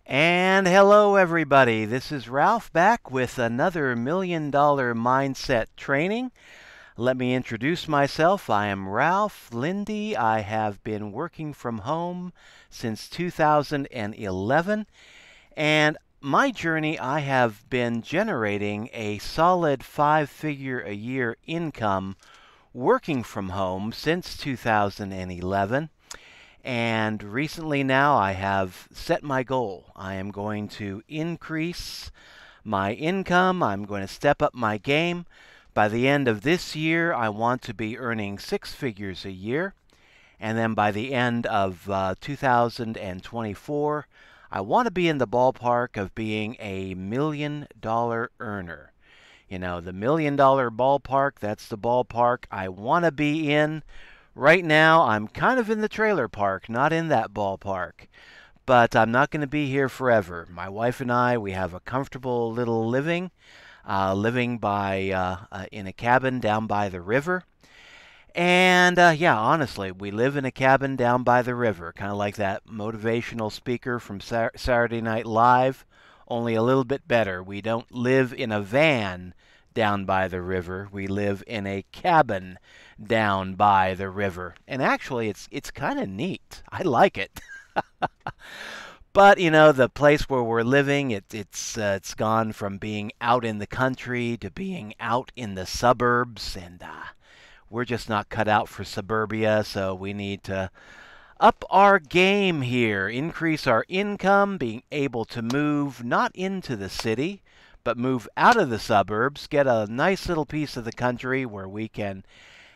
And hello, everybody. This is Ralph back with another $1 million mindset training. Let me introduce myself. I am Ralph Lindy. I have been working from home since 2011. And my journey, I have been generating a solid five-figure-a-year income working from home since 2011. And recently now I have set my goal. I am going to increase my income. I'm going to step up my game. By the end of this year, I want to be earning six figures a year. And then by the end of 2024, I want to be in the ballpark of being a $1 million earner. You know, the $1 million ballpark, that's the ballpark I want to be in. Right now, I'm kind of in the trailer park, not in that ballpark. But I'm not going to be here forever. My wife and I, we have a comfortable little living, in a cabin down by the river. And yeah, honestly, we live in a cabin down by the river, kind of like that motivational speaker from Saturday Night Live, only a little bit better. We don't live in a van down by the river. We live in a cabin down by the river. And actually, it's kind of neat. I like it. But you know, the place where we're living, it's gone from being out in the country to being out in the suburbs, and we're just not cut out for suburbia, so we need to up our game here, increase our income, being able to move not into the city, but move out of the suburbs, get a nice little piece of the country where we can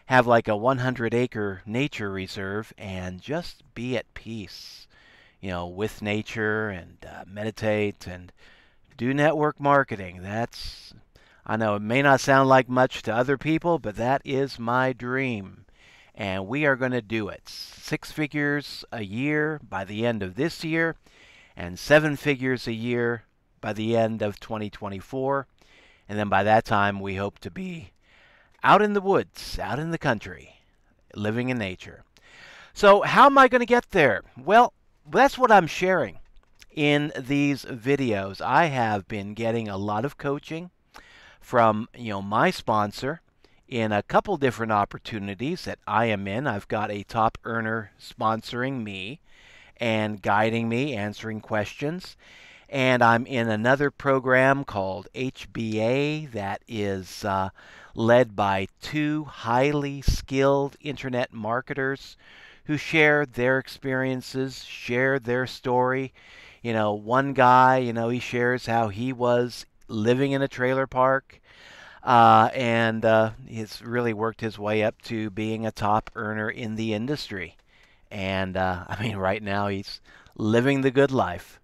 have like a 100-acre nature reserve and just be at peace, you know, with nature and meditate and do network marketing. I know it may not sound like much to other people, but that is my dream. And we are going to do it. Six figures a year by the end of this year, and seven figures a year by the end of 2024. And then by that time, we hope to be out in the woods, out in the country, living in nature. So how am I going to get there? Well, that's what I'm sharing in these videos. I have been getting a lot of coaching from, my sponsor in a couple different opportunities that I am in. I've got a top earner sponsoring me and guiding me, answering questions. And I'm in another program called HBA that is led by two highly skilled internet marketers who share their experiences, share their story. You know, one guy, he shares how he was living in a trailer park, and he's really worked his way up to being a top earner in the industry. And I mean, right now he's living the good life.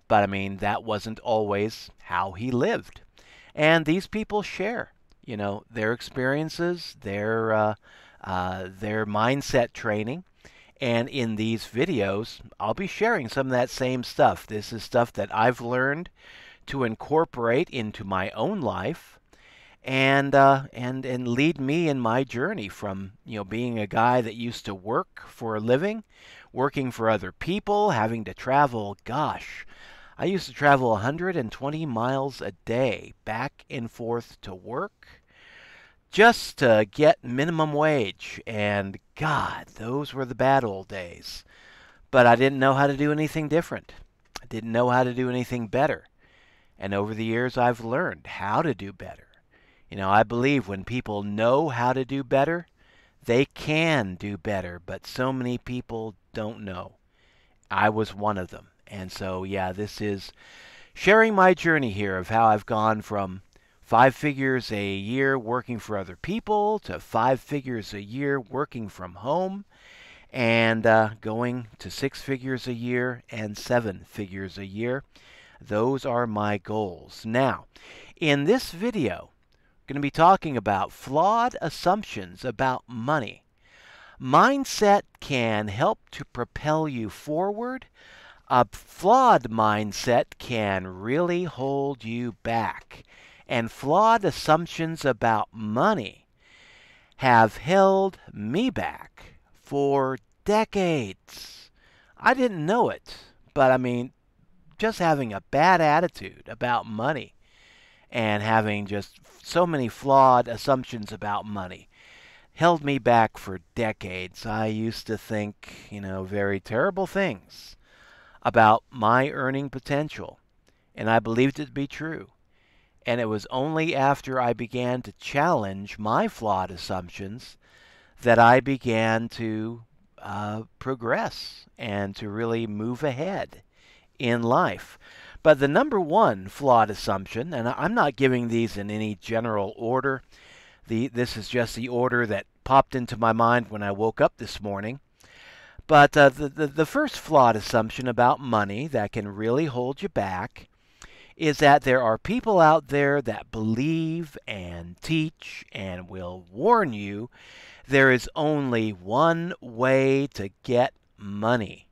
But I mean, that wasn't always how he lived. And these people share, their experiences, their mindset training. And in these videos, I'll be sharing some of that same stuff. This is stuff that I've learned to incorporate into my own life and lead me in my journey from, being a guy that used to work for a living, working for other people, having to travel, gosh, I used to travel 120 miles a day back and forth to work just to get minimum wage. And God, those were the bad old days. But I didn't know how to do anything different. I didn't know how to do anything better. And over the years, I've learned how to do better. I believe when people know how to do better, they can do better. But so many people don't know. I was one of them. And so, yeah, this is sharing my journey here of how I've gone from five figures a year working for other people to five figures a year working from home, and going to six figures a year and seven figures a year. Those are my goals. Now, in this video, I'm going to be talking about flawed assumptions about money. Mindset can help to propel you forward. A flawed mindset can really hold you back. And flawed assumptions about money have held me back for decades. I didn't know it, but I mean, just having a bad attitude about money and having just so many flawed assumptions about money held me back for decades. I used to think, very terrible things about my earning potential, and I believed it to be true. And it was only after I began to challenge my flawed assumptions that I began to progress and to really move ahead in life. But the number one flawed assumption, and I'm not giving these in any general order, this is just the order that popped into my mind when I woke up this morning. But the first flawed assumption about money that can really hold you back is that there are people out there that believe and teach and will warn you there is only one way to get money,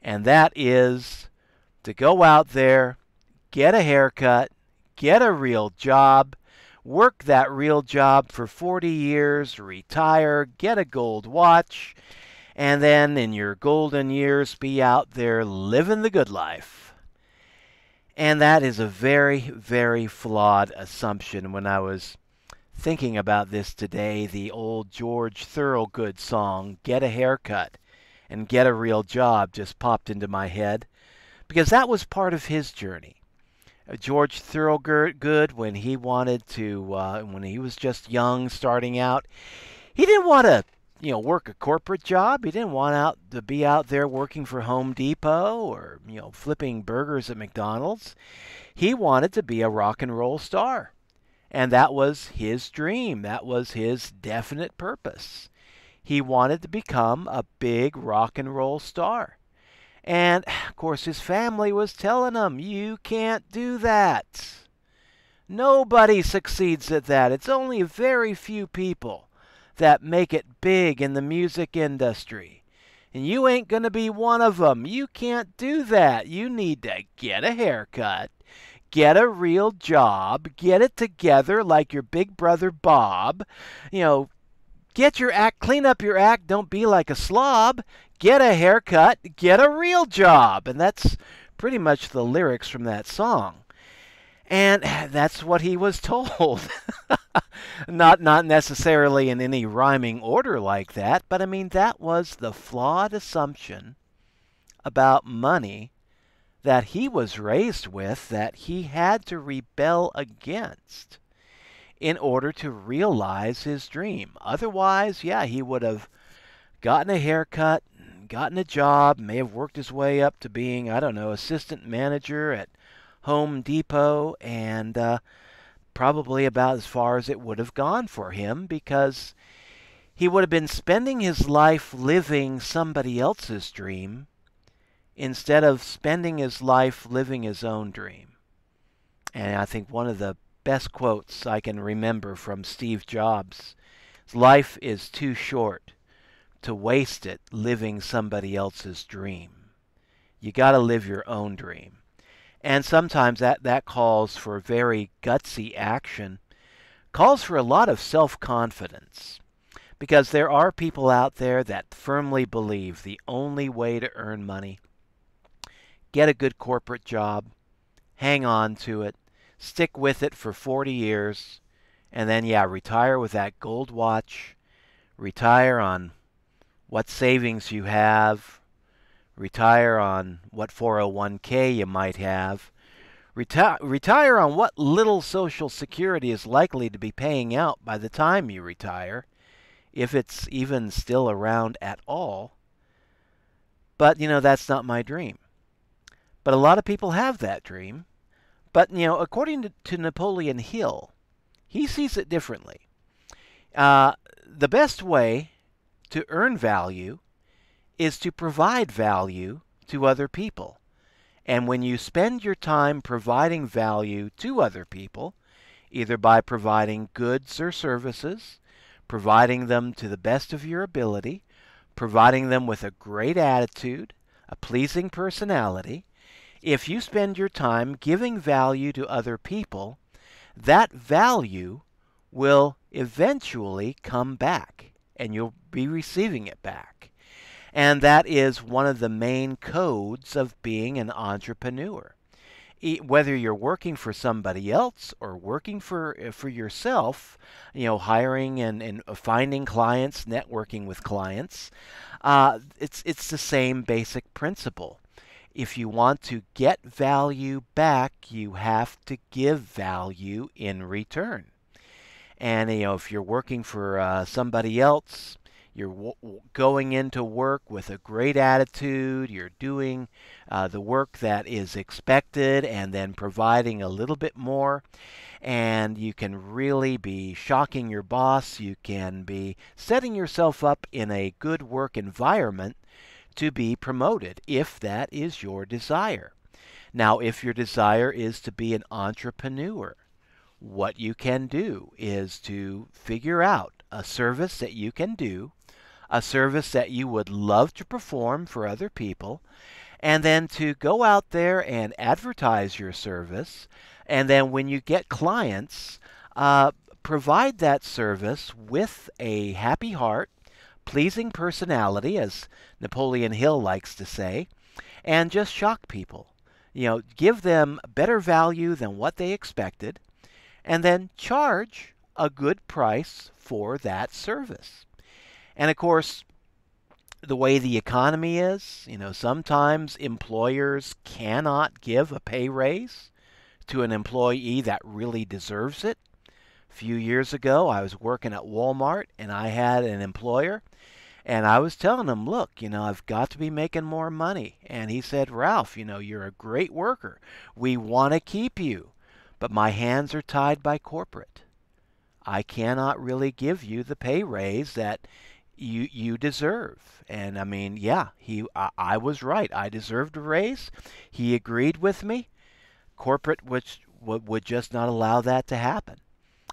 and that is to go out there, get a haircut, get a real job, work that real job for 40 years, retire, get a gold watch, and then in your golden years be out there living the good life. And that is a very, very flawed assumption. When I was thinking about this today, the old George Thorogood song, Get a Haircut and Get a Real Job, just popped into my head, because that was part of his journey. George Thorogood, when he wanted to, when he was just young, starting out, he didn't want to, work a corporate job. He didn't want to be out there working for Home Depot or, flipping burgers at McDonald's. He wanted to be a rock and roll star. And that was his dream. That was his definite purpose. He wanted to become a big rock and roll star. And, of course, his family was telling him, you can't do that. Nobody succeeds at that. It's only very few people that make it big in the music industry. And you ain't going to be one of them. You can't do that. You need to get a haircut, get a real job, get it together like your big brother Bob. Get your act, clean up your act, don't be like a slob. Get a haircut, get a real job. And that's pretty much the lyrics from that song. And that's what he was told. Not necessarily in any rhyming order like that, but I mean, that was the flawed assumption about money that he was raised with, that he had to rebel against in order to realize his dream. Otherwise, he would have gotten a haircut, gotten a job, may have worked his way up to being, assistant manager at Home Depot, and probably about as far as it would have gone for him, because he would have been spending his life living somebody else's dream instead of spending his life living his own dream. And I think one of the best quotes I can remember from Steve Jobs is, life is too short to waste it living somebody else's dream. You got to live your own dream. And sometimes that calls for very gutsy action, calls for a lot of self-confidence, because there are people out there that firmly believe the only way to earn money, get a good corporate job, hang on to it, stick with it for 40 years, and then, retire with that gold watch, retire on what savings you have, retire on what 401k you might have, retire on what little Social Security is likely to be paying out by the time you retire, if it's even still around at all. But, that's not my dream. But a lot of people have that dream. But, according to Napoleon Hill, he sees it differently. The best way to earn value is to provide value to other people. And when you spend your time providing value to other people, either by providing goods or services, providing them to the best of your ability, providing them with a great attitude, a pleasing personality, if you spend your time giving value to other people, that value will eventually come back, and you'll be receiving it back. And that is one of the main codes of being an entrepreneur. Whether you're working for somebody else or working for yourself, hiring and finding clients, networking with clients, it's the same basic principle. If you want to get value back, you have to give value in return. And if you're working for somebody else, you're going into work with a great attitude. You're doing the work that is expected and then providing a little bit more. And you can really be shocking your boss. You can be setting yourself up in a good work environment to be promoted if that is your desire. Now, if your desire is to be an entrepreneur, what you can do is to figure out a service that you can do, a service that you would love to perform for other people, and then to go out there and advertise your service. And then when you get clients, provide that service with a happy heart, pleasing personality, as Napoleon Hill likes to say, and just shock people. Give them better value than what they expected, and then charge a good price for that service. And of course, the way the economy is, sometimes employers cannot give a pay raise to an employee that really deserves it. A few years ago, I was working at Walmart and I had an employer, and I was telling him, look, I've got to be making more money. And he said, Ralph, you're a great worker. We want to keep you, but my hands are tied by corporate. I cannot really give you the pay raise that you deserve. And I mean, yeah, I was right. I deserved a raise. He agreed with me. Corporate would just not allow that to happen.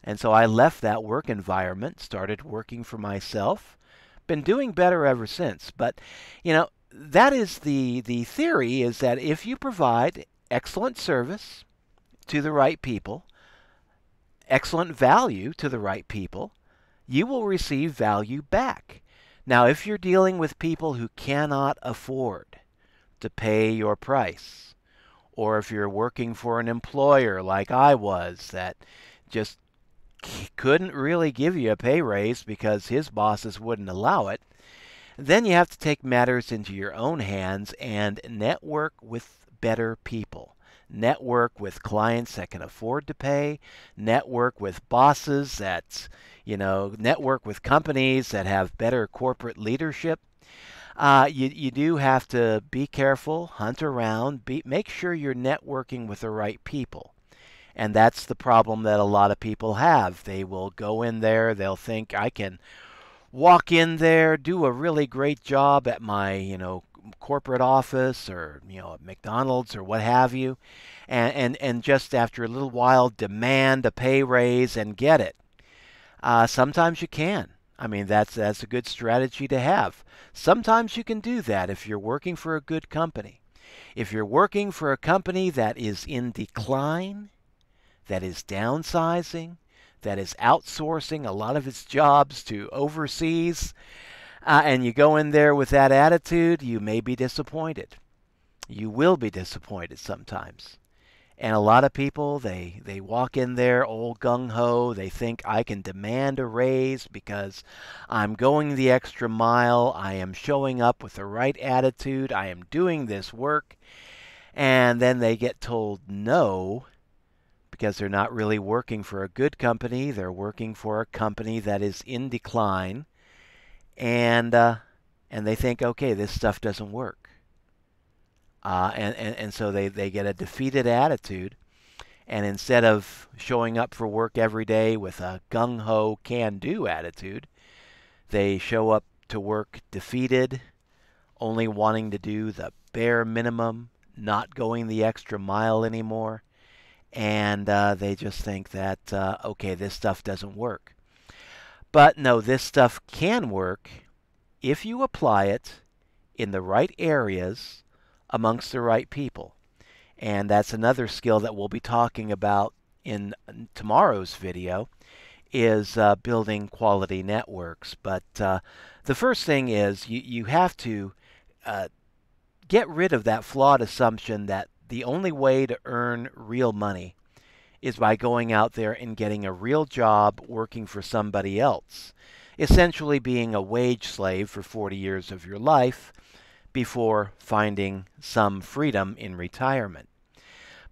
And so I left that work environment, started working for myself. Been doing better ever since. But, that is the theory, is that if you provide excellent service to the right people, excellent value to the right people, you will receive value back. Now, if you're dealing with people who cannot afford to pay your price, or if you're working for an employer like I was that just couldn't really give you a pay raise because his bosses wouldn't allow it, then you have to take matters into your own hands and network with better people. Network with clients that can afford to pay. Network with bosses that, network with companies that have better corporate leadership. You do have to be careful, hunt around, make sure you're networking with the right people. And that's the problem that a lot of people have. They will go in there, they'll think, I can walk in there, do a really great job at my, corporate office or, at McDonald's or what have you, and just after a little while demand a pay raise and get it. Sometimes you can. I mean, that's a good strategy to have. Sometimes you can do that if you're working for a good company. If you're working for a company that is in decline, that is downsizing, that is outsourcing a lot of its jobs to overseas, and you go in there with that attitude, you may be disappointed. You will be disappointed sometimes. And a lot of people, they walk in there all gung-ho. They think, I can demand a raise because I'm going the extra mile. I am showing up with the right attitude. I am doing this work. And then they get told no, because they're not really working for a good company. They're working for a company that is in decline. And they think, okay, this stuff doesn't work. And so they get a defeated attitude. And instead of showing up for work every day with a gung-ho, can-do attitude, they show up to work defeated, only wanting to do the bare minimum, not going the extra mile anymore. And they just think that, okay, this stuff doesn't work. But no, this stuff can work if you apply it in the right areas amongst the right people. And that's another skill that we'll be talking about in tomorrow's video, is building quality networks. But the first thing is you have to get rid of that flawed assumption that the only way to earn real money is by going out there and getting a real job working for somebody else, essentially being a wage slave for 40 years of your life before finding some freedom in retirement.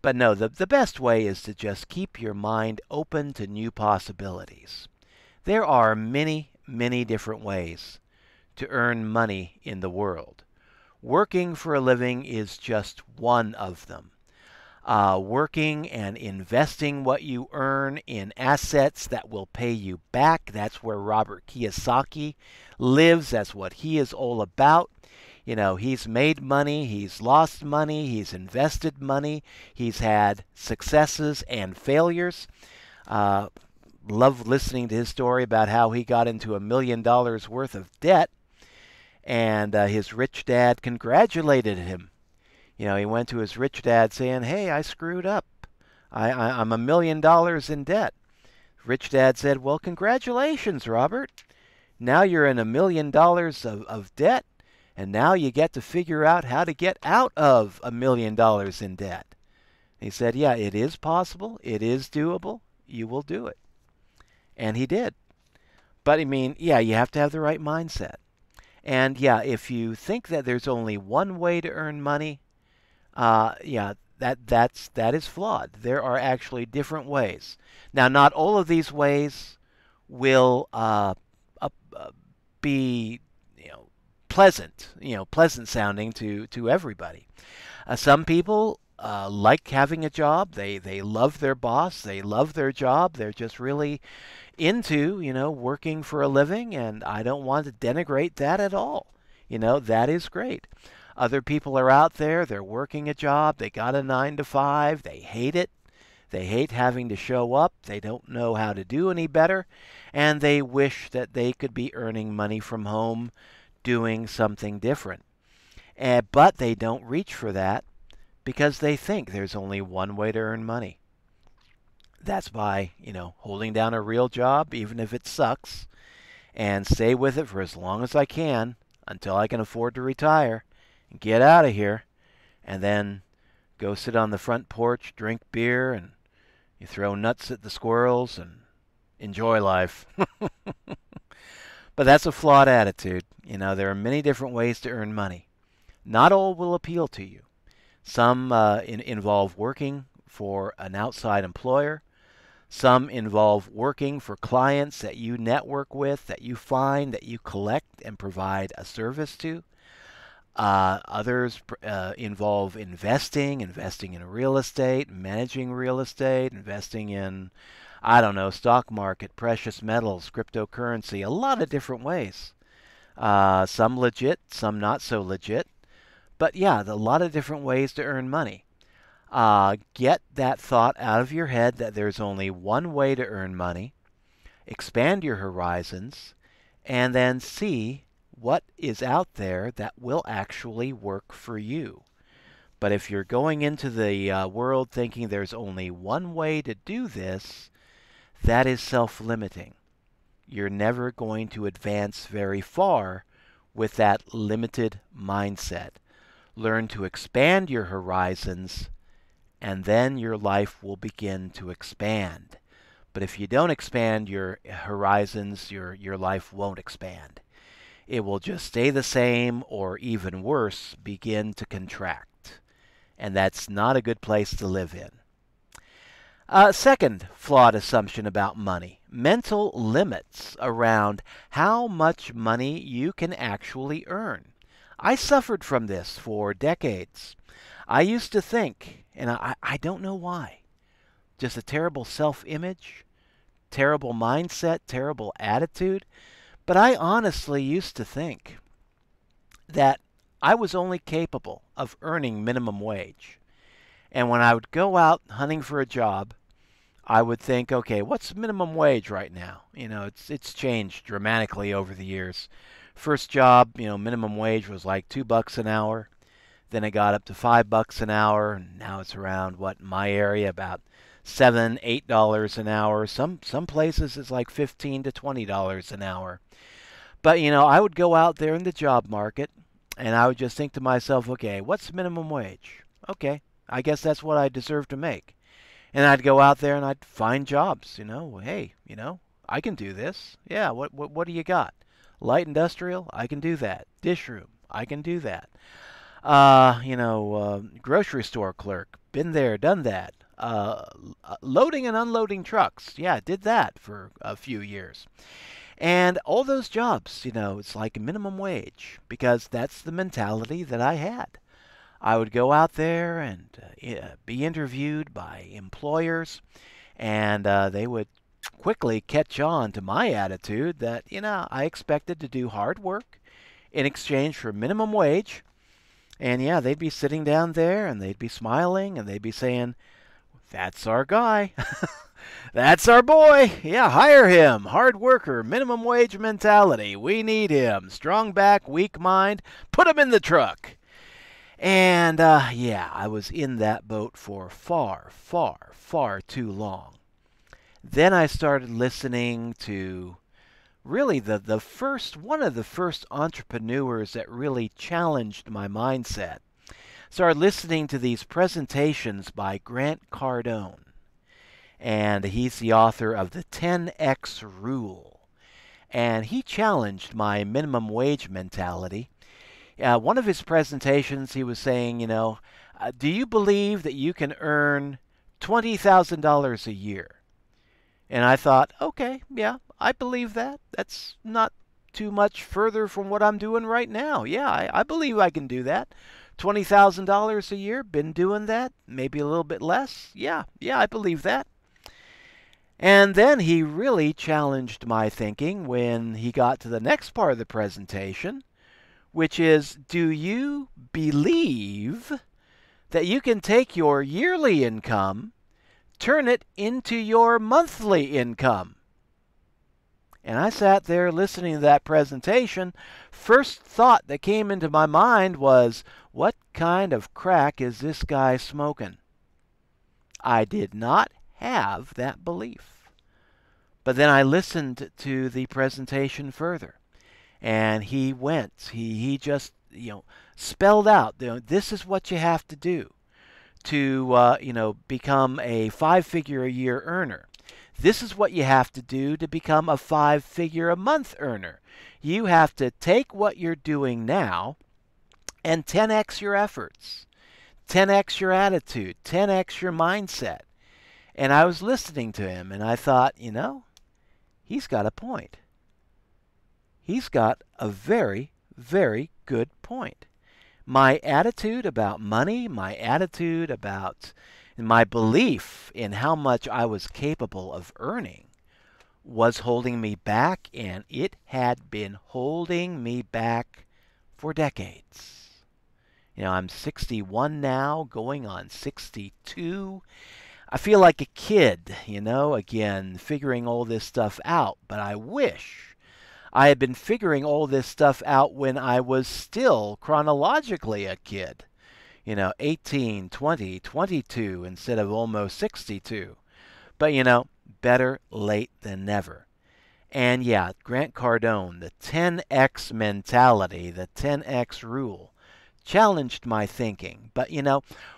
But no, the best way is to just keep your mind open to new possibilities. There are many, many different ways to earn money in the world. Working for a living is just one of them. Working and investing what you earn in assets that will pay you back. That's where Robert Kiyosaki lives. That's what he is all about. You know, he's made money, he's lost money, he's invested money, he's had successes and failures. Love listening to his story about how he got into $1 million worth of debt, and his rich dad congratulated him. You know, he went to his rich dad saying, "Hey, I screwed up. I'm $1 million in debt." Rich dad said, "Well, congratulations, Robert. Now you're in $1 million of debt, and now you get to figure out how to get out of $1 million in debt." He said, "Yeah, it is possible. It is doable. You will do it." And he did. But I mean, yeah, you have to have the right mindset. And yeah, if you think that there's only one way to earn money, yeah, that is flawed. There are actually different ways. Now, not all of these ways will be, pleasant, pleasant sounding to everybody. Some people like having a job. They love their boss. They love their job. They're just really into, working for a living, and I don't want to denigrate that at all. That is great. Other people are out there, they're working a job, they got a 9 to 5, they hate it. They hate having to show up, they don't know how to do any better, and they wish that they could be earning money from home doing something different. But they don't reach for that because they think there's only one way to earn money. That's by, holding down a real job, even if it sucks, and stay with it for as long as I can until I can afford to retire. Get out of here, and then go sit on the front porch, drink beer, and you throw nuts at the squirrels and enjoy life. But that's a flawed attitude. There are many different ways to earn money. Not all will appeal to you. Some involve working for an outside employer. Some involve working for clients that you network with, that you find, that you collect and provide a service to. Others involve investing in real estate, managing real estate, investing in, stock market, precious metals, cryptocurrency, a lot of different ways. Some legit, some not so legit. But yeah, a lot of different ways to earn money. Get that thought out of your head that there's only one way to earn money. Expand your horizons, and then see what is out there that will actually work for you. But if you're going into the world thinking there's only one way to do this, that is self-limiting. You're never going to advance very far with that limited mindset. Learn to expand your horizons, and then your life will begin to expand. But if you don't expand your horizons, your life won't expand. It will just stay the same, or even worse, begin to contract. And that's not a good place to live in. Second flawed assumption about money: mental limits around how much money you can actually earn. I suffered from this for decades. I used to think, and I don't know why, just a terrible self-image, terrible mindset, terrible attitude. But I honestly used to think that I was only capable of earning minimum wage. And when I would go out hunting for a job, I would think, okay, what's minimum wage right now? It's changed dramatically over the years. First job, minimum wage was like $2 an hour. Then it got up to $5 an hour, and now it's around, in my area, about $7, $8 an hour. Some places it's like $15 to $20 an hour. But, I would go out there in the job market, and I would just think to myself, okay, what's minimum wage? Okay, I guess that's what I deserve to make. And I'd go out there and I'd find jobs, Hey, I can do this. Yeah, what do you got? Light industrial, I can do that. Dish room, I can do that. Grocery store clerk, been there, done that. Loading and unloading trucks, yeah, did that for a few years. And all those jobs, it's like minimum wage because that's the mentality that I had. I would go out there and be interviewed by employers, and they would quickly catch on to my attitude that, I expected to do hard work in exchange for minimum wage. And yeah, they'd be sitting down there and they'd be smiling and they'd be saying, "That's our guy." "That's our boy. Yeah, hire him. Hard worker, minimum wage mentality. We need him. Strong back, weak mind. Put him in the truck." And yeah, I was in that boat for far, far, far too long. Then I started listening to really the first one of the first entrepreneurs that really challenged my mindset. Started listening to these presentations by Grant Cardone. And he's the author of the 10X Rule. And he challenged my minimum wage mentality. One of his presentations, he was saying, do you believe that you can earn $20,000 a year? And I thought, okay, yeah, I believe that. That's not too much further from what I'm doing right now. Yeah, I believe I can do that. $20,000 a year, been doing that, maybe a little bit less. Yeah, I believe that. And then he really challenged my thinking when he got to the next part of the presentation, which is, do you believe that you can take your yearly income, turn it into your monthly income? And I sat there listening to that presentation. First thought that came into my mind was, what kind of crack is this guy smoking? I did not have that belief. But then I listened to the presentation further. And he he just, spelled out, this is what you have to do to, become a 5-figure-a-year earner. This is what you have to do to become a 5-figure-a-month earner. You have to take what you're doing now and 10x your efforts, 10x your attitude, 10x your mindset. And I was listening to him, and I thought, he's got a point. He's got a very, very good point. My attitude about money, my attitude about my belief in how much I was capable of earning was holding me back, and it had been holding me back for decades. I'm 61 now, going on 62. I feel like a kid, again, figuring all this stuff out, but I wish I had been figuring all this stuff out when I was still chronologically a kid. 18, 20, 22 instead of almost 62. But, better late than never. And yeah, Grant Cardone, the 10X mentality, the 10X rule, challenged my thinking. But,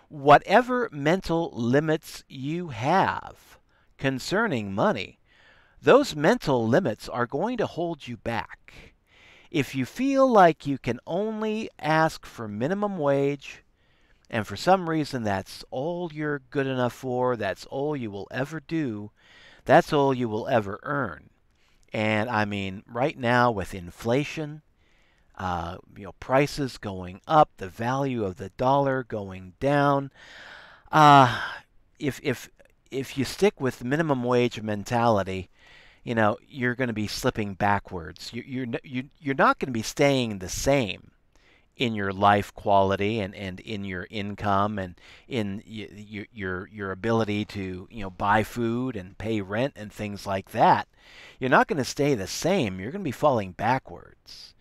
whatever mental limits you have concerning money, those mental limits are going to hold you back. If you feel like you can only ask for minimum wage, and for some reason that's all you're good enough for, that's all you will ever do, that's all you will ever earn. And I mean, right now with inflation, prices going up, the value of the dollar going down, if you stick with minimum wage mentality, you're going to be slipping backwards. You're not going to be staying the same in your life quality and in your income and in your ability to buy food and pay rent and things like that. You're not going to stay the same. You're going to be falling backwards.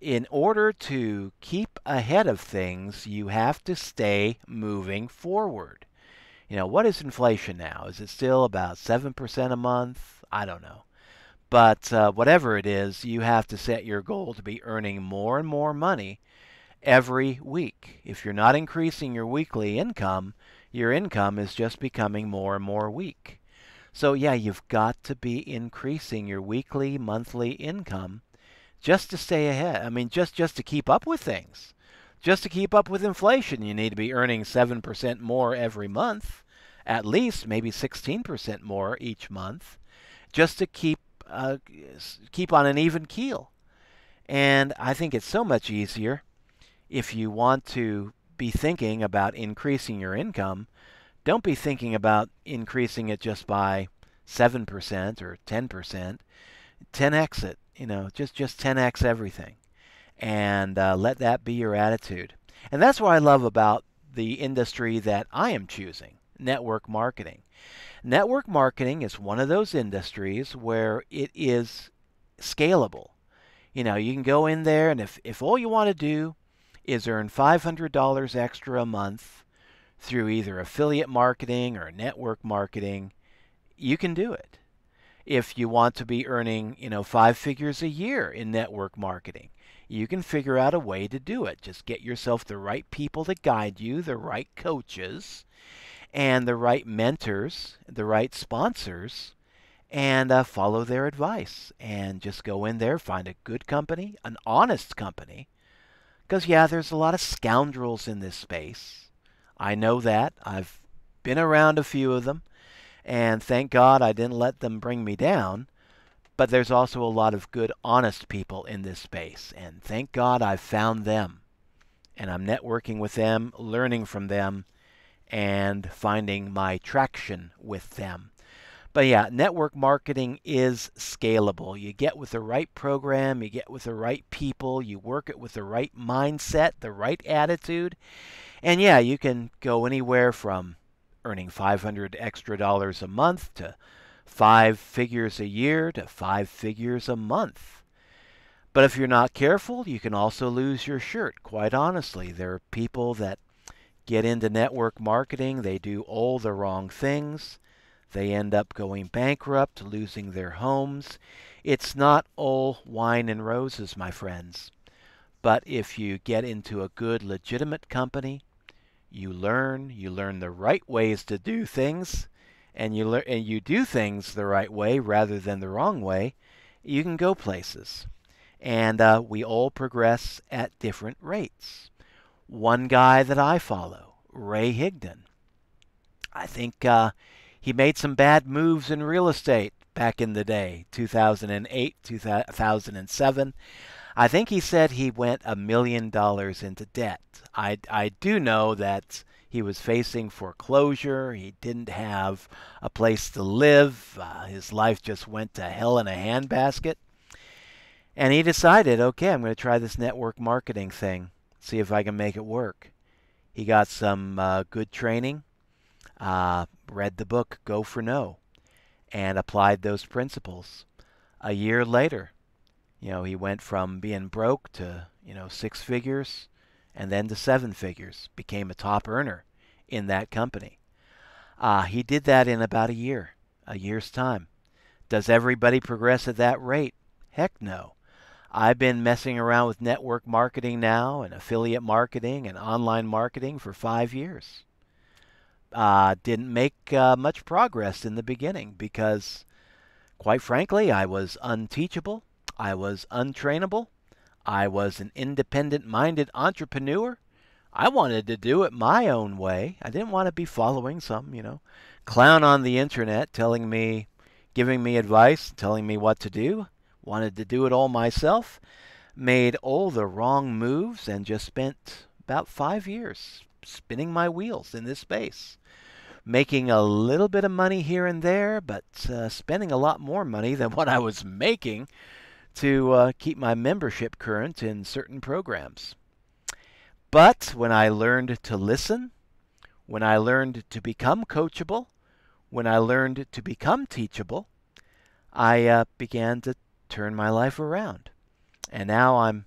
In order to keep ahead of things, you have to stay moving forward. What is inflation now? Is it still about 7% a month? I don't know. But whatever it is, you have to set your goal to be earning more and more money every week. If you're not increasing your weekly income, your income is just becoming more and more weak. So yeah, you've got to be increasing your weekly, monthly income just to stay ahead. I mean, just to keep up with things. Just to keep up with inflation, you need to be earning 7% more every month, at least maybe 16% more each month, just to keep on an even keel. And I think it's so much easier if you want to be thinking about increasing your income. Don't be thinking about increasing it just by 7% or 10%. 10x it, just 10x everything. And let that be your attitude. And that's what I love about the industry that I am choosing, network marketing. Network marketing is one of those industries where it is scalable. You can go in there, and if all you want to do is earn $500 extra a month through either affiliate marketing or network marketing, you can do it. If you want to be earning, 5 figures a year in network marketing, you can figure out a way to do it. Just get yourself the right people to guide you, the right coaches, and the right mentors, the right sponsors, and follow their advice. And just go in there, find a good company, an honest company. Because, yeah, there's a lot of scoundrels in this space. I know that. I've been around a few of them. And thank God I didn't let them bring me down. But there's also a lot of good, honest people in this space. And thank God I've found them. And I'm networking with them, learning from them, and finding my traction with them. But yeah, network marketing is scalable. You get with the right program, you get with the right people, you work it with the right mindset, the right attitude. And yeah, you can go anywhere from earning $500 extra a month to 5 figures a year to 5 figures a month. But if you're not careful, you can also lose your shirt, quite honestly. There are people that get into network marketing, they do all the wrong things. They end up going bankrupt, losing their homes. It's not all wine and roses, my friends. But if you get into a good, legitimate company, you learn the right ways to do things, and you do things the right way rather than the wrong way, you can go places. And we all progress at different rates. One guy that I follow, Ray Higdon, I think he made some bad moves in real estate back in the day, 2008, 2007. I think he said he went $1 million into debt. I do know that he was facing foreclosure. He didn't have a place to live. His life just went to hell in a handbasket. And he decided, okay, I'm going to try this network marketing thing, see if I can make it work. He got some good training, read the book Go for No, and applied those principles. A year later, he went from being broke to, 6 figures and then to 7 figures, became a top earner in that company. He did that in about a year's time. Does everybody progress at that rate? Heck no. I've been messing around with network marketing now and affiliate marketing and online marketing for 5 years. Didn't make much progress in the beginning because, quite frankly, I was unteachable. I was untrainable. I was an independent-minded entrepreneur. I wanted to do it my own way. I didn't want to be following some, clown on the internet telling me, giving me advice, telling me what to do. Wanted to do it all myself. Made all the wrong moves and just spent about 5 years spinning my wheels in this space. Making a little bit of money here and there, but spending a lot more money than what I was making to keep my membership current in certain programs. But when I learned to listen, when I learned to become coachable, when I learned to become teachable, I began to turn my life around. And now I'm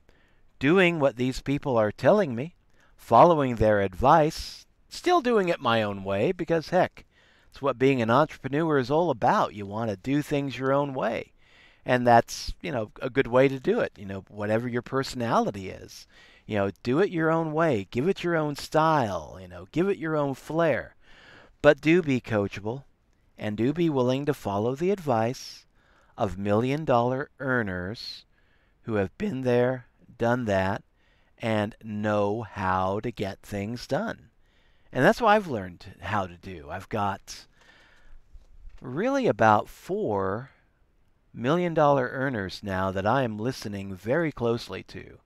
doing what these people are telling me, following their advice, still doing it my own way because, heck, it's what being an entrepreneur is all about. You want to do things your own way. And that's, a good way to do it, whatever your personality is. Do it your own way. Give it your own style. Give it your own flair. But do be coachable and do be willing to follow the advice of $1 million earners who have been there, done that, and know how to get things done. And that's what I've learned how to do. I've got really about 4 $1 million earners now that I am listening very closely to.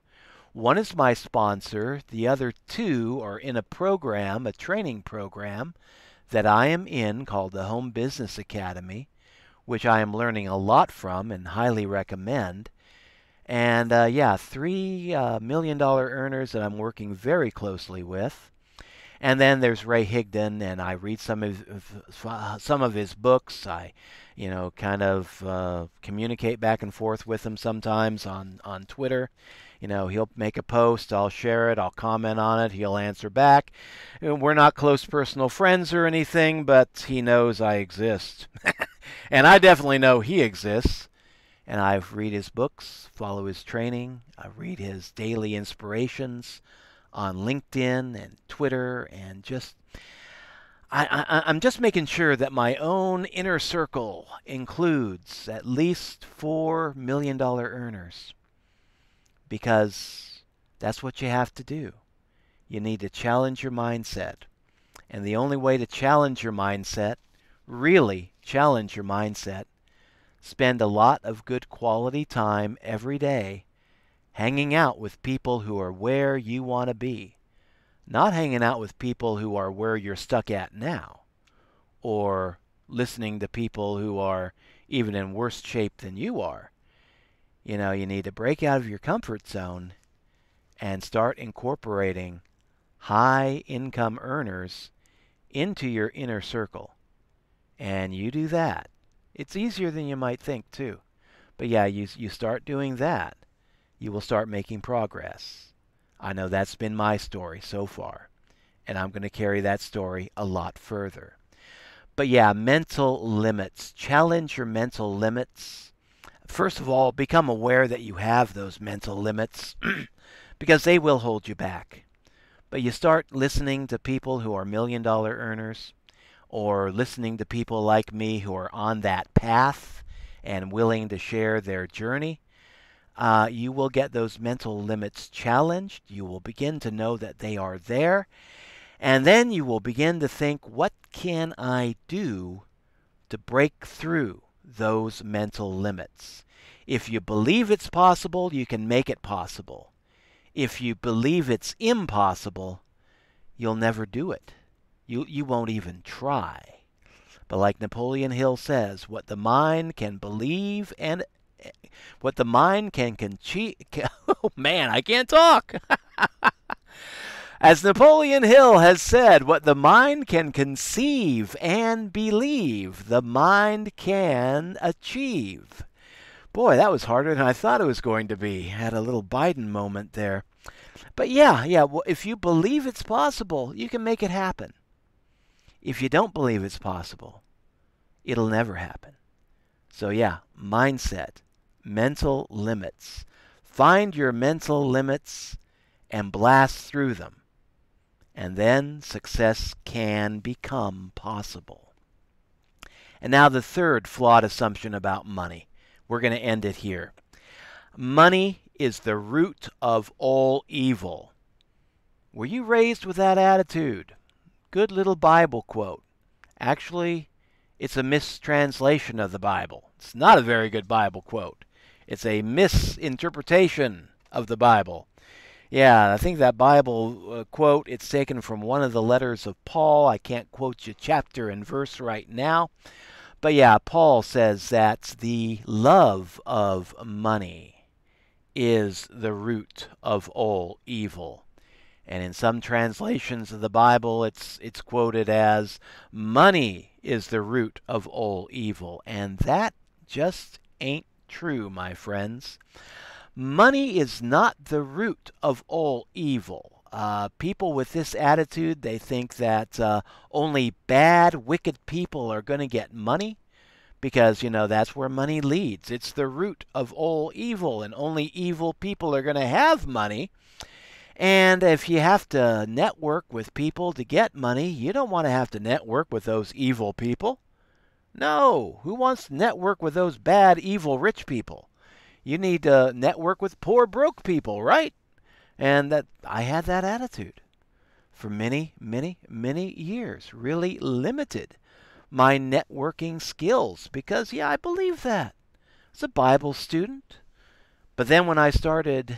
One is my sponsor. The other two are in a program, a training program, that I am in called the Home Business Academy, which I am learning a lot from and highly recommend. And 3 $1 million earners that I'm working very closely with. And then there's Ray Higdon, and I read some of his books. I, kind of communicate back and forth with him sometimes on Twitter. He'll make a post, I'll share it, I'll comment on it, he'll answer back. We're not close personal friends or anything, but he knows I exist. And I definitely know he exists. And I read his books, follow his training, I read his daily inspirations on LinkedIn and Twitter, and I'm just making sure that my own inner circle includes at least $4 million earners, because that's what you have to do. You need to challenge your mindset. And the only way to challenge your mindset, really challenge your mindset, spend a lot of good quality time every day hanging out with people who are where you want to be. Not hanging out with people who are where you're stuck at now, or listening to people who are even in worse shape than you are. You need to break out of your comfort zone and start incorporating high income earners into your inner circle. And you do that. It's easier than you might think, too. But yeah, you start doing that, you will start making progress. I know that's been my story so far, and I'm going to carry that story a lot further. But yeah, mental limits. Challenge your mental limits. First of all, become aware that you have those mental limits because they will hold you back. But you start listening to people who are $1 million earners, or listening to people like me who are on that path and willing to share their journey. You will get those mental limits challenged. You will begin to know that they are there. And then you will begin to think, what can I do to break through those mental limits? If you believe it's possible, you can make it possible. If you believe it's impossible, you'll never do it. You won't even try. But like Napoleon Hill says, what the mind can believe and what the mind can oh man, I can't talk. As Napoleon Hill has said, what the mind can conceive and believe, the mind can achieve. Boy, that was harder than I thought it was going to be. Had a little Biden moment there. But yeah, well, if you believe it's possible, you can make it happen. If you don't believe it's possible, it'll never happen. So yeah, mindset, mental limits. Find your mental limits and blast through them. And then success can become possible. And now the third flawed assumption about money. We're going to end it here. Money is the root of all evil. Were you raised with that attitude? Good little Bible quote. Actually, it's a mistranslation of the Bible. It's not a very good Bible quote. It's a misinterpretation of the Bible. Yeah, I think that Bible quote, it's taken from one of the letters of Paul. I can't quote you chapter and verse right now. But yeah, Paul says that the love of money is the root of all evil. And in some translations of the Bible, it's quoted as, money is the root of all evil. And that just ain't true, my friends. Money is not the root of all evil. People with this attitude, they think that only bad, wicked people are going to get money because, that's where money leads. It's the root of all evil, and only evil people are going to have money. And if you have to network with people to get money, you don't want to have to network with those evil people. No, who wants to network with those bad, evil, rich people? You need to network with poor, broke people, right? And that I had that attitude for many, many, many years. Really limited my networking skills because, yeah, I believe that. I was a Bible student. But then when I started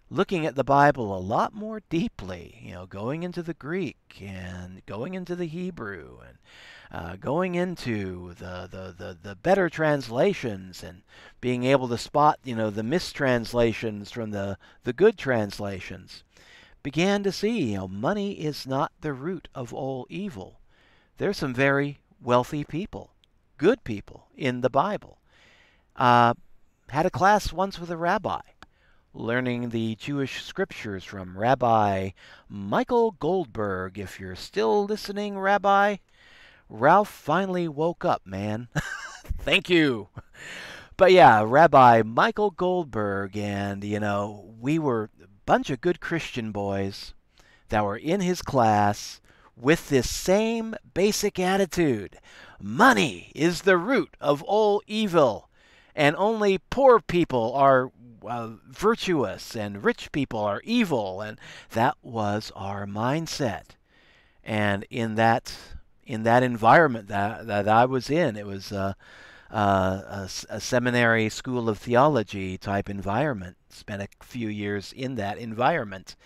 looking at the Bible a lot more deeply, going into the Greek and going into the Hebrew and going into the better translations and being able to spot, the mistranslations from the good translations, began to see, money is not the root of all evil. There's some very wealthy people, good people in the Bible. Had a class once with a rabbi, learning the Jewish scriptures from Rabbi Michael Goldberg. If you're still listening, Rabbi, Ralph finally woke up, man. Thank you. But yeah, Rabbi Michael Goldberg, and we were a bunch of good Christian boys that were in his class with this same basic attitude. Money is the root of all evil, and only poor people are virtuous, and rich people are evil, and that was our mindset. And in that environment that I was in, it was a seminary school of theology type environment. Spent a few years in that environment,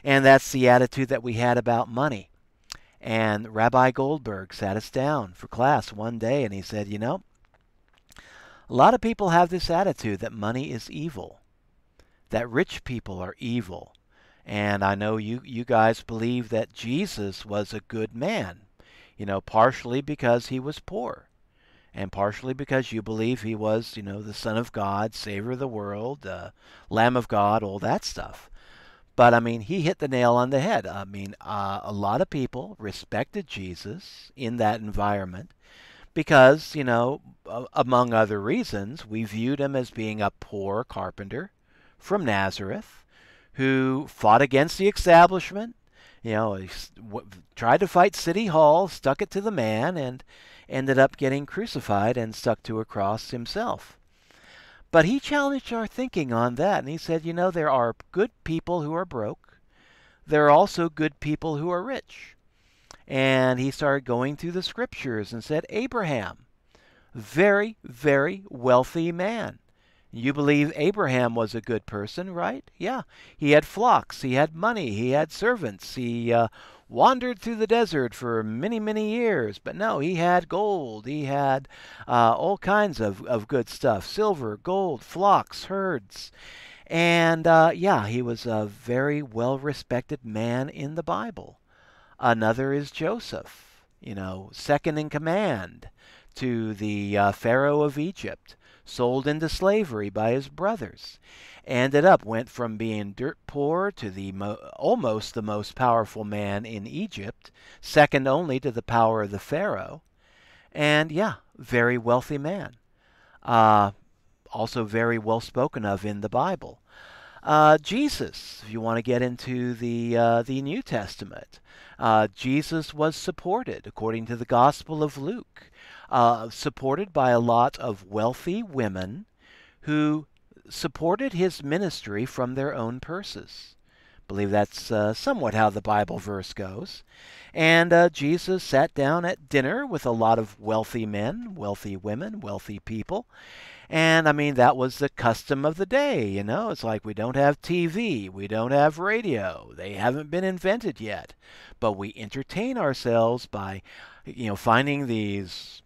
and that's the attitude that we had about money. And Rabbi Goldberg sat us down for class one day, and he said, a lot of people have this attitude that money is evil, that rich people are evil. And I know you guys believe that Jesus was a good man, partially because he was poor, and partially because you believe he was, the Son of God, Savior of the world, Lamb of God, all that stuff. But, he hit the nail on the head. A lot of people respected Jesus in that environment because, among other reasons, we viewed him as being a poor carpenter from Nazareth who fought against the establishment. He tried to fight City Hall, stuck it to the man, and ended up getting crucified and stuck to a cross himself. But he challenged our thinking on that, and he said, there are good people who are broke. There are also good people who are rich. And he started going through the scriptures and said, Abraham, very, very wealthy man. You believe Abraham was a good person, right? Yeah. He had flocks, he had money, he had servants, he wandered through the desert for many, many years. But no, he had gold, he had all kinds of good stuff, silver, gold, flocks, herds. And yeah, he was a very well-respected man in the Bible. Another is Joseph, second in command to the Pharaoh of Egypt, sold into slavery by his brothers. Went from being dirt poor to almost the most powerful man in Egypt, second only to the power of the Pharaoh. And yeah, very wealthy man. Also very well spoken of in the Bible. Jesus, if you want to get into the New Testament, Jesus was supported, according to the Gospel of Luke, supported by a lot of wealthy women who supported his ministry from their own purses. I believe that's somewhat how the Bible verse goes. And Jesus sat down at dinner with a lot of wealthy men, wealthy women, wealthy people. And that was the custom of the day, It's like we don't have TV, we don't have radio, they haven't been invented yet. But we entertain ourselves by, finding these,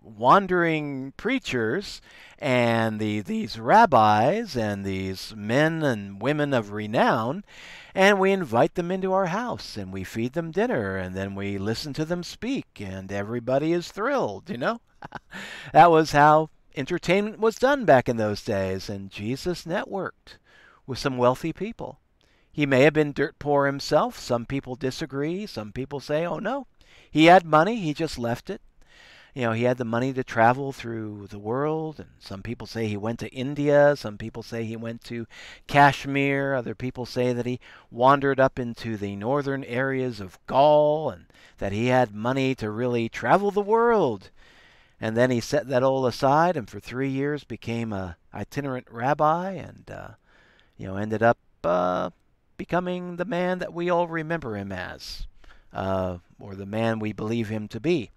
wandering preachers and these rabbis and these men and women of renown, and we invite them into our house and we feed them dinner and then we listen to them speak and everybody is thrilled, That was how entertainment was done back in those days, and Jesus networked with some wealthy people. He may have been dirt poor himself. Some people disagree. Some people say, oh no, he had money, he just left it. He had the money to travel through the world, and some people say he went to India, some people say he went to Kashmir, other people say that he wandered up into the northern areas of Gaul, and that he had money to really travel the world. And then he set that all aside, and for 3 years became a itinerant rabbi, and ended up becoming the man that we all remember him as, or the man we believe him to be.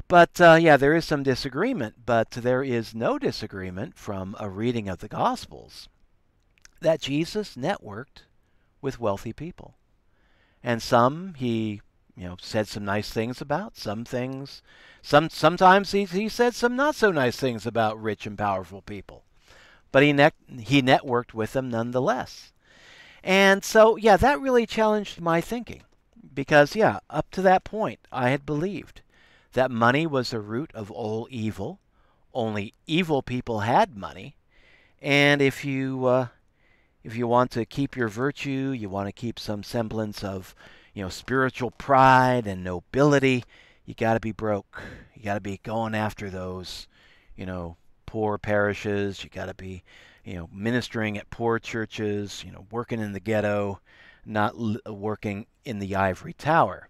But there is some disagreement, but there is no disagreement from a reading of the Gospels that Jesus networked with wealthy people. And some he said some nice things about, sometimes he said some not so nice things about rich and powerful people. But he networked with them nonetheless. And so, that really challenged my thinking. Because, up to that point, I had believed that money was the root of all evil. Only evil people had money. And if you want to keep your virtue, you want to keep some semblance of, spiritual pride and nobility, you got to be broke. You got to be going after those, poor parishes. You got to be, ministering at poor churches, working in the ghetto, not working in the ivory tower.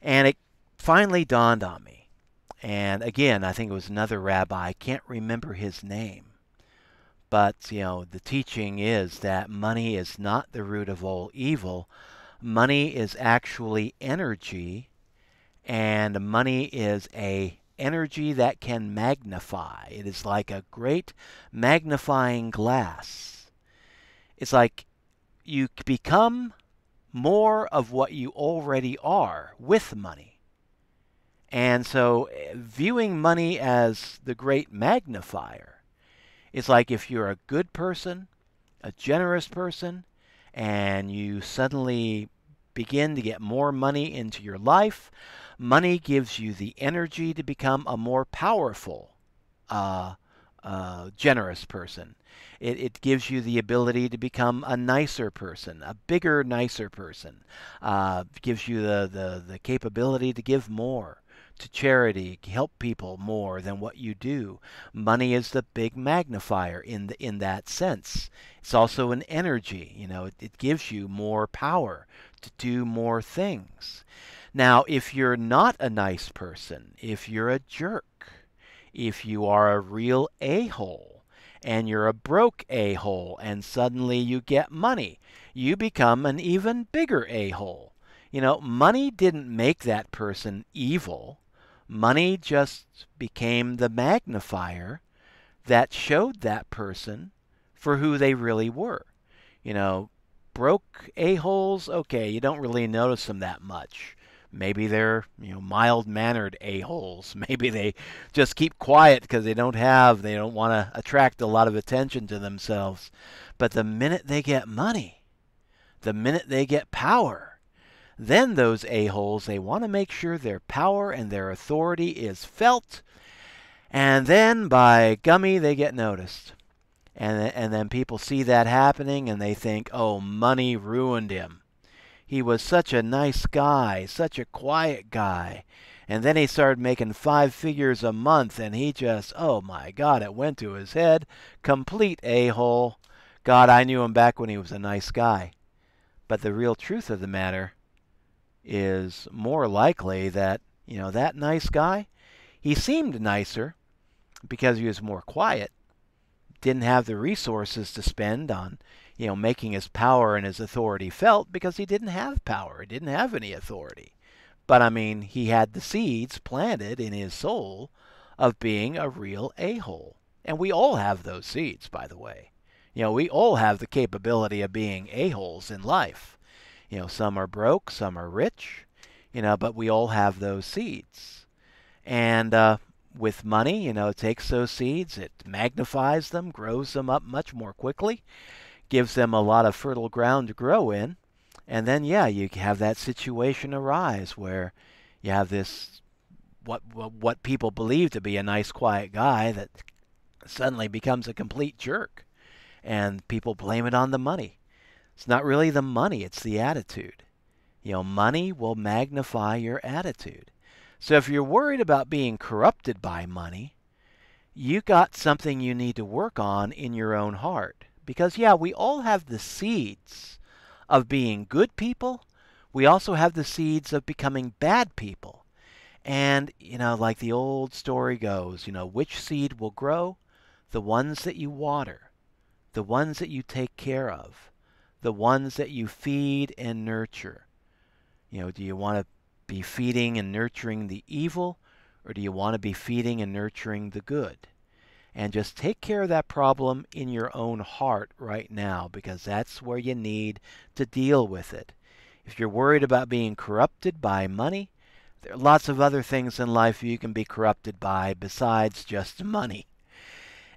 And it finally dawned on me. And again, I think it was another rabbi. I can't remember his name. But, the teaching is that money is not the root of all evil. Money is actually energy, and money is a energy that can magnify. It is like a great magnifying glass. It's like you become more of what you already are with money. And so viewing money as the great magnifier, it's like if you're a good person, a generous person, and you suddenly begin to get more money into your life, money gives you the energy to become a more powerful, generous person. It gives you the ability to become a nicer person, a bigger, nicer person. Gives you the capability to give more to charity, help people more than what you do. Money is the big magnifier in that sense. It's also an energy. It gives you more power to do more things. Now, if you're not a nice person, if you're a jerk, if you are a real a-hole, and you're a broke a-hole, and suddenly you get money, you become an even bigger a-hole. Money didn't make that person evil. Money just became the magnifier that showed that person for who they really were. Broke a-holes, okay, you don't really notice them that much. Maybe they're, mild-mannered a-holes. Maybe they just keep quiet because they don't want to attract a lot of attention to themselves. But the minute they get money, the minute they get power, then those a-holes, they want to make sure their power and their authority is felt. And then, by gummy, they get noticed. And then people see that happening and they think, oh, money ruined him. He was such a nice guy, such a quiet guy. And then he started making 5 figures a month and he just, oh my God, it went to his head. Complete a-hole. God, I knew him back when he was a nice guy. But the real truth of the matter is more likely that, that nice guy, he seemed nicer because he was more quiet, didn't have the resources to spend on, making his power and his authority felt because he didn't have power, he didn't have any authority. But he had the seeds planted in his soul of being a real a-hole. And we all have those seeds, by the way. We all have the capability of being a-holes in life. Some are broke, some are rich, but we all have those seeds. And with money, it takes those seeds, it magnifies them, grows them up much more quickly, gives them a lot of fertile ground to grow in. And then, you have that situation arise where you have this, what people believe to be a nice, quiet guy that suddenly becomes a complete jerk. And people blame it on the money. It's not really the money, it's the attitude. Money will magnify your attitude. So if you're worried about being corrupted by money, you got something you need to work on in your own heart. Because, yeah, we all have the seeds of being good people. We also have the seeds of becoming bad people. And, like the old story goes, which seed will grow? The ones that you water, the ones that you take care of, the ones that you feed and nurture. Do you want to be feeding and nurturing the evil, or do you want to be feeding and nurturing the good? And just take care of that problem in your own heart right now, because that's where you need to deal with it. If you're worried about being corrupted by money, there are lots of other things in life you can be corrupted by besides just money.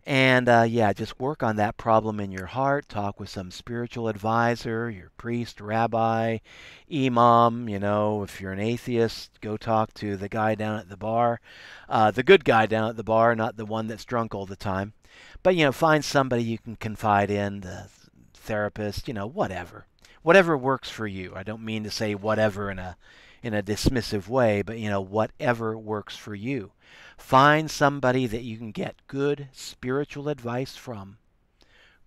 And yeah, just work on that problem in your heart. Talk with some spiritual advisor, your priest, rabbi, imam. If you're an atheist, go talk to the guy down at the bar. The good guy down at the bar, not the one that's drunk all the time. But, find somebody you can confide in, the therapist, whatever. Whatever works for you. I don't mean to say whatever in a dismissive way, but, whatever works for you. Find somebody that you can get good spiritual advice from,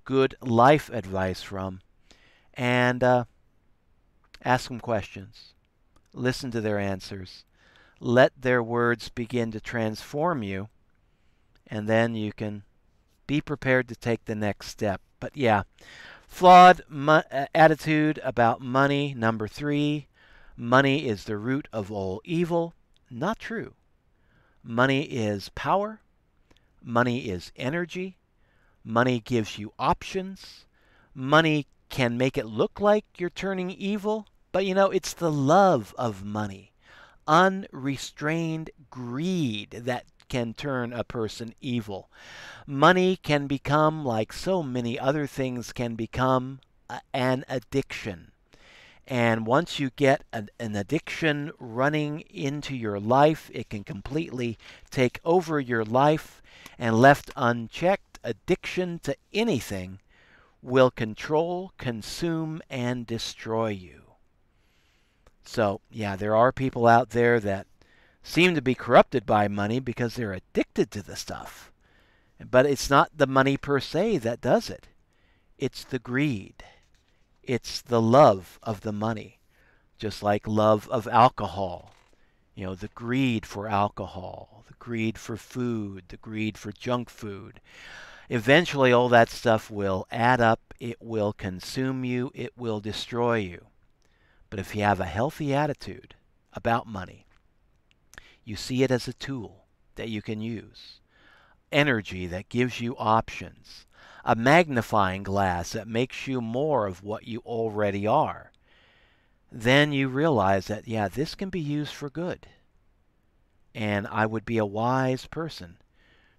good life advice from, and ask them questions. Listen to their answers. Let their words begin to transform you, and then you can be prepared to take the next step. But yeah, flawed attitude about money. Number 3, money is the root of all evil. Not true. Money is power. Money is energy. Money gives you options. Money can make it look like you're turning evil, but it's the love of money, unrestrained greed that can turn a person evil. Money can become, like so many other things can become, an addiction. And once you get an addiction running into your life, it can completely take over your life, and left unchecked, addiction to anything will control, consume, and destroy you. So, yeah, there are people out there that seem to be corrupted by money because they're addicted to the stuff. But it's not the money per se that does it. It's the greed. It's the love of the money, just like love of alcohol. The greed for alcohol, the greed for food, the greed for junk food. Eventually, all that stuff will add up. It will consume you. It will destroy you. But if you have a healthy attitude about money, you see it as a tool that you can use, energy that gives you options, a magnifying glass that makes you more of what you already are, then you realize that, yeah, this can be used for good. And I would be a wise person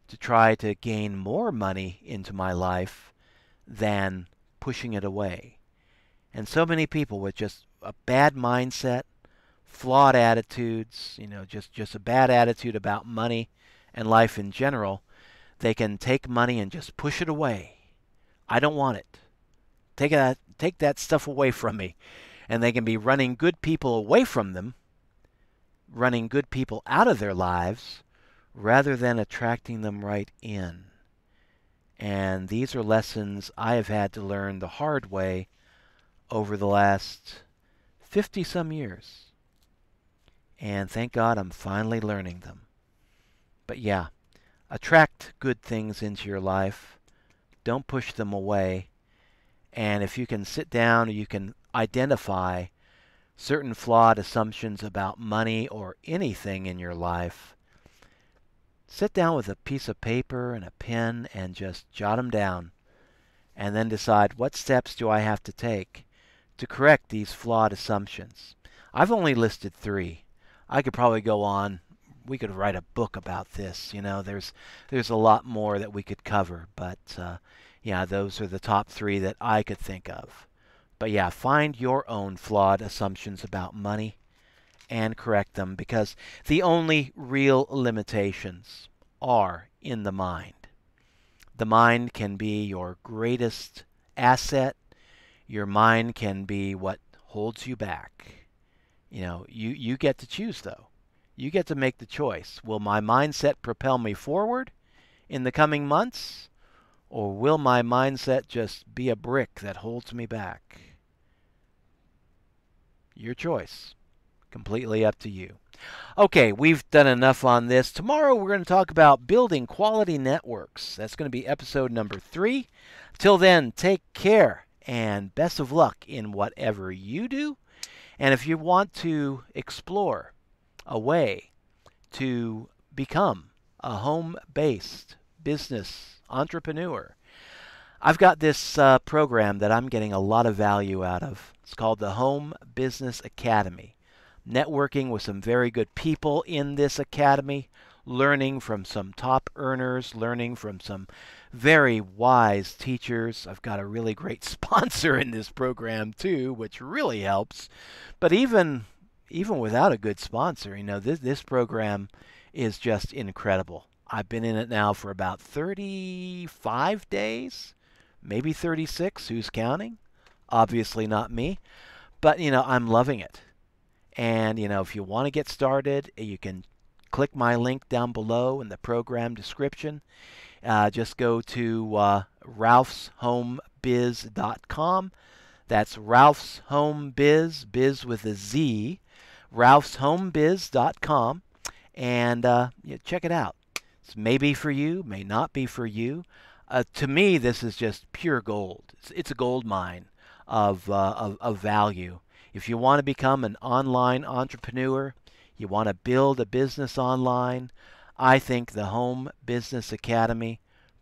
to try to gain more money into my life than pushing it away. And so many people with just a bad mindset, flawed attitudes, just a bad attitude about money and life in general, they can take money and just push it away. I don't want it. Take that stuff away from me. And they can be running good people away from them, running good people out of their lives, rather than attracting them right in. And these are lessons I have had to learn the hard way over the last 50-some years. And thank God I'm finally learning them. But yeah, attract good things into your life. Don't push them away. And if you can sit down, you can identify certain flawed assumptions about money or anything in your life. Sit down with a piece of paper and a pen and just jot them down. And then decide, what steps do I have to take to correct these flawed assumptions? I've only listed 3. I could probably go on. We could write a book about this. There's a lot more that we could cover. But yeah, those are the top 3 that I could think of. But yeah, find your own flawed assumptions about money and correct them, because the only real limitations are in the mind. The mind can be your greatest asset. Your mind can be what holds you back. You get to choose, though. You get to make the choice. Will my mindset propel me forward in the coming months, or will my mindset just be a brick that holds me back? Your choice. Completely up to you. Okay, we've done enough on this. Tomorrow we're going to talk about building quality networks. That's going to be episode number 3. Till then, take care and best of luck in whatever you do. And if you want to explore a way to become a home-based business entrepreneur, I've got this program that I'm getting a lot of value out of. It's called the Home Business Academy. Networking with some very good people in this academy, learning from some top earners, learning from some very wise teachers. I've got a really great sponsor in this program too, which really helps. But even without a good sponsor, this program is just incredible. I've been in it now for about 35 days, maybe 36. Who's counting? Obviously not me. But, I'm loving it. And, if you want to get started, you can click my link down below in the program description. Just go to ralphshomebiz.com. That's Ralph's Home Biz, biz with a Z, ralphshomebiz.com. And check it out. It's maybe for you, may not be for you. To me, this is just pure gold. It's a gold mine of value. If you want to become an online entrepreneur, you want to build a business online, I think the Home Business Academy,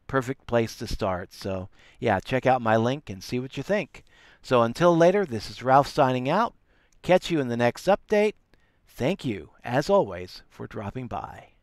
perfect place to start. So, yeah, check out my link and see what you think. So until later, this is Ralph signing out. Catch you in the next update. Thank you, as always, for dropping by.